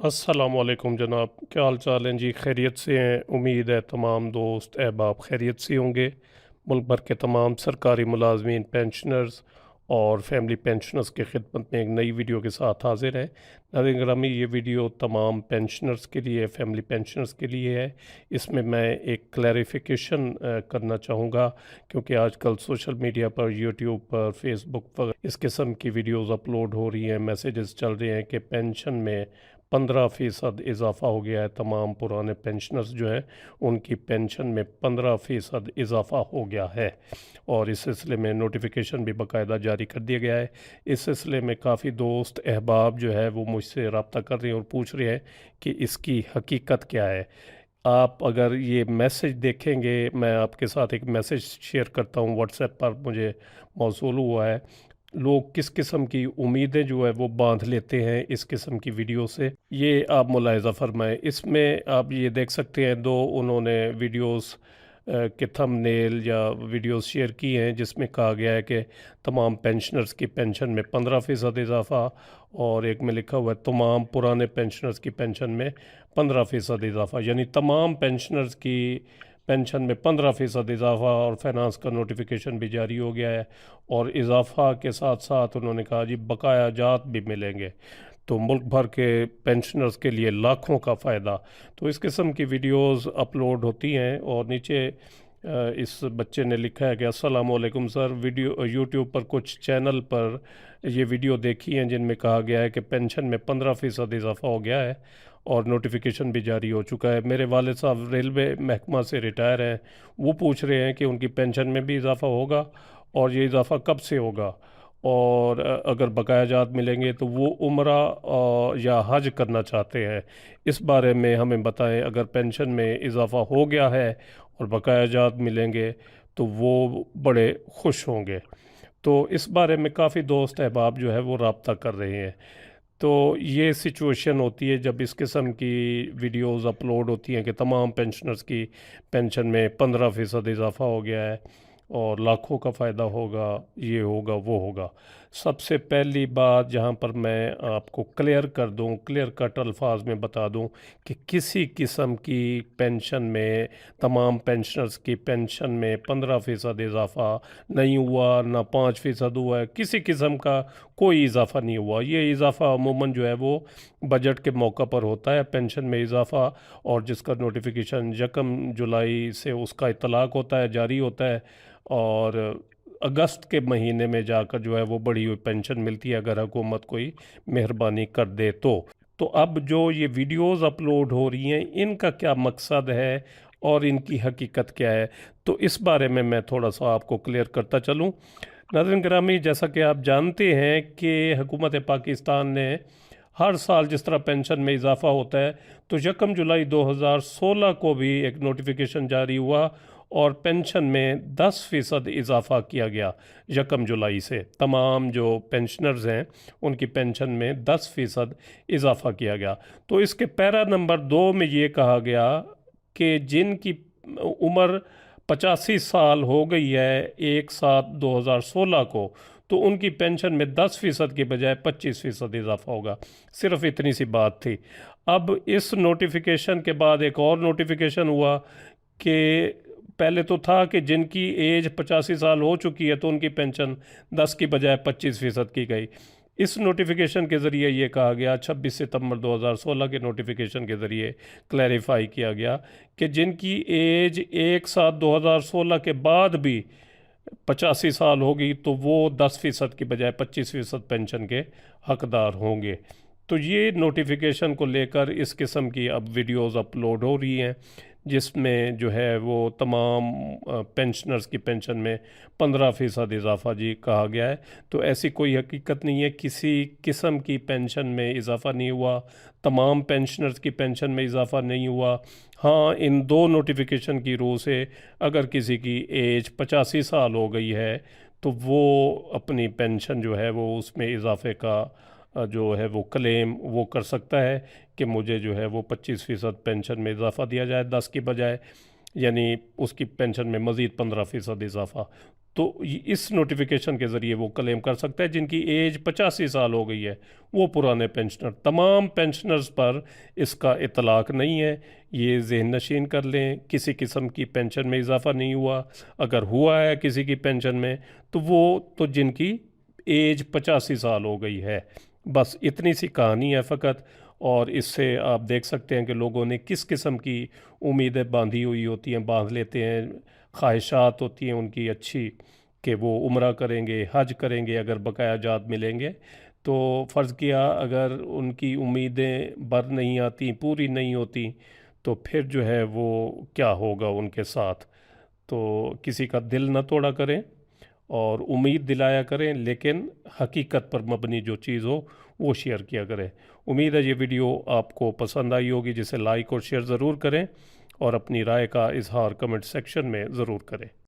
अस्सलाम वालेकुम जनाब, क्या हाल चाल हैं जी? खैरियत से हैं? उम्मीद है तमाम दोस्त अहबाब खैरियत से होंगे। मुल्क भर के तमाम सरकारी मुलाजमीन, पेंशनर्स और फैमिली पेंशनर्स की खिदमत में एक नई वीडियो के साथ हाजिर है। नाज़रीन ग्रामी, ये वीडियो तमाम पेंशनर्स के लिए, फैमिली पेंशनर्स के लिए है। इसमें मैं एक क्लैरिफिकेशन करना चाहूँगा, क्योंकि आजकल सोशल मीडिया पर, यूट्यूब पर, फेसबुक पर इस किस्म की वीडियोज़ अपलोड हो रही हैं, मैसेजेस चल रहे हैं कि पेंशन में 15% इजाफ़ा हो गया है। तमाम पुराने पेंशनर्स जो हैं उनकी पेंशन में 15% इजाफ़ा हो गया है, और इस सिलसिले में नोटिफिकेशन भी बाकायदा जारी कर दिया गया है। इस सिलसिले में काफ़ी दोस्त अहबाब जो है वो मुझसे रब्ता कर रहे हैं और पूछ रहे हैं कि इसकी हकीकत क्या है। आप अगर ये मैसेज देखेंगे, मैं आपके साथ एक मैसेज शेयर करता हूँ, व्हाट्सएप पर मुझे मौसूल हुआ है। लोग किस किस्म की उम्मीदें जो है वो बांध लेते हैं इस किस्म की वीडियो से, ये आप मुलाहिज़ा फरमाएं। इसमें आप ये देख सकते हैं, दो उन्होंने वीडियोस के थंबनेल या वीडियोस शेयर की हैं जिसमें कहा गया है कि तमाम पेंशनर्स की पेंशन में 15% इजाफ़ा, और एक में लिखा हुआ है तमाम पुराने पेंशनर्स की पेंशन में 15% इजाफ़ा, यानी तमाम पेंशनर्स की पेंशन में 15% इजाफ़ा। और फाइनेंस का नोटिफिकेशन भी जारी हो गया है, और इजाफ़ा के साथ साथ उन्होंने कहा जी बकाया जात भी मिलेंगे। तो मुल्क भर के पेंशनर्स के लिए लाखों का फ़ायदा। तो इस किस्म की वीडियोस अपलोड होती हैं, और नीचे इस बच्चे ने लिखा है कि अस्सलाम वालेकुम सर, वीडियो यूट्यूब पर कुछ चैनल पर ये वीडियो देखी हैं जिनमें कहा गया है कि पेंशन में 15% इजाफ़ा हो गया है, और नोटिफिकेशन भी जारी हो चुका है। मेरे वालिद साहब रेलवे महकमा से रिटायर हैं, वो पूछ रहे हैं कि उनकी पेंशन में भी इजाफ़ा होगा, और ये इजाफ़ा कब से होगा, और अगर बकाया जात मिलेंगे तो वो उम्रा या हज करना चाहते हैं। इस बारे में हमें बताएं। अगर पेंशन में इजाफ़ा हो गया है और बकाया जात मिलेंगे तो वो बड़े खुश होंगे। तो इस बारे में काफ़ी दोस्त अहबाब जो है वो रब्ता कर रहे हैं। तो ये सिचुएशन होती है जब इस किस्म की वीडियोस अपलोड होती हैं कि तमाम पेंशनर्स की पेंशन में 15% इजाफ़ा हो गया है और लाखों का फ़ायदा होगा, ये होगा वो होगा। सबसे पहली बात जहाँ पर मैं आपको क्लियर कर दूँ, क्लियर कट अल्फाज में बता दूँ कि किसी किस्म की पेंशन में, तमाम पेंशनर्स की पेंशन में 15% इजाफ़ा नहीं हुआ, ना 5% हुआ है, किसी किस्म का कोई इजाफ़ा नहीं हुआ। ये इजाफ़ा अमूमन जो है वो बजट के मौका पर होता है, पेंशन में इजाफ़ा, और जिसका नोटिफिकेशन 1 जुलाई से उसका इतलाक़ होता है, जारी होता है, और अगस्त के महीने में जाकर जो है वो बढ़ी हुई पेंशन मिलती है, अगर हुकूमत कोई मेहरबानी कर दे तो अब जो ये वीडियोस अपलोड हो रही हैं इनका क्या मकसद है और इनकी हकीकत क्या है, तो इस बारे में मैं थोड़ा सा आपको क्लियर करता चलूँ। नाज़रीन ग्रामी, जैसा कि आप जानते हैं कि हुकूमत पाकिस्तान ने हर साल जिस तरह पेंशन में इजाफ़ा होता है, तो 1 जुलाई 2016 को भी एक नोटिफिकेशन जारी हुआ और पेंशन में 10% इजाफ़ा किया गया। 1 जुलाई से तमाम जो पेंशनर्स हैं उनकी पेंशन में 10% इजाफ़ा किया गया। तो इसके पैरा नंबर 2 में ये कहा गया कि जिनकी उम्र 85 साल हो गई है 1/7/2016 को, तो उनकी पेंशन में 10% की बजाय 25% इजाफा होगा। सिर्फ इतनी सी बात थी। अब इस नोटिफिकेशन के बाद एक और नोटिफिकेशन हुआ कि पहले तो था कि जिनकी एज 85 साल हो चुकी है तो उनकी पेंशन 10 की बजाय 25% की गई। इस नोटिफिकेशन के ज़रिए ये कहा गया, 26 सितंबर 2016 के नोटिफिकेशन के ज़रिए क्लैरिफाई किया गया कि जिनकी एज 1/7/2016 के बाद भी 85 साल होगी तो वो 10% की बजाय 25% पेंशन के हकदार होंगे। तो ये नोटिफिकेशन को लेकर इस किस्म की अब वीडियोस अपलोड हो रही हैं जिसमें जो है वो तमाम पेंशनर्स की पेंशन में 15% इजाफ़ा जी कहा गया है। तो ऐसी कोई हकीकत नहीं है, किसी किस्म की पेंशन में इजाफ़ा नहीं हुआ, तमाम पेंशनर्स की पेंशन में इजाफ़ा नहीं हुआ। हाँ, इन दो नोटिफिकेशन की रूह से अगर किसी की एज 85 साल हो गई है तो वो अपनी पेंशन जो है वो उसमें इजाफे का जो है वो क्लेम वो कर सकता है कि मुझे जो है वो 25% पेंशन में इजाफ़ा दिया जाए 10 की बजाय, यानी उसकी पेंशन में मज़ीद 15% इजाफ़ा। تو اس نوٹیفیکیشن کے ذریعے وہ کلیم کر سکتا ہے. جن کی ایج 85 سال ہو گئی ہے وہ پرانے پینشنر. تمام پینشنرز پر اس کا اطلاق نہیں ہے. یہ ذہن نشین کر لیں. کسی قسم کی پینشن میں اضافہ نہیں ہوا. اگر ہوا ہے کسی کی پینشن میں تو وہ تو جن کی ایج 85 سال ہو گئی ہے. بس اتنی سی کہانی ہے فقط. اور اس سے آپ دیکھ سکتے ہیں کہ لوگوں نے کس قسم کی امیدیں باندھی ہوئی ہوتی ہیں، باندھ لیتے ہیں. خواہشات ہوتی ہیں ان کی اچھی کہ وہ عمرہ کریں گے، حج کریں گے اگر بقایا جات ملیں گے. تو فرض کیا اگر ان کی امیدیں بر نہیں آتی، پوری نہیں ہوتی، تو پھر جو ہے وہ کیا ہوگا ان کے ساتھ. تو کسی کا دل نہ توڑا کریں اور امید دلایا کریں، لیکن حقیقت پر مبنی جو چیز ہو وہ شیئر کیا کریں. امید ہے یہ ویڈیو آپ کو پسند آئی ہوگی، جسے لائک اور شیئر ضرور کریں اور اپنی رائے کا اظہار کمنٹ سیکشن میں ضرور کریں.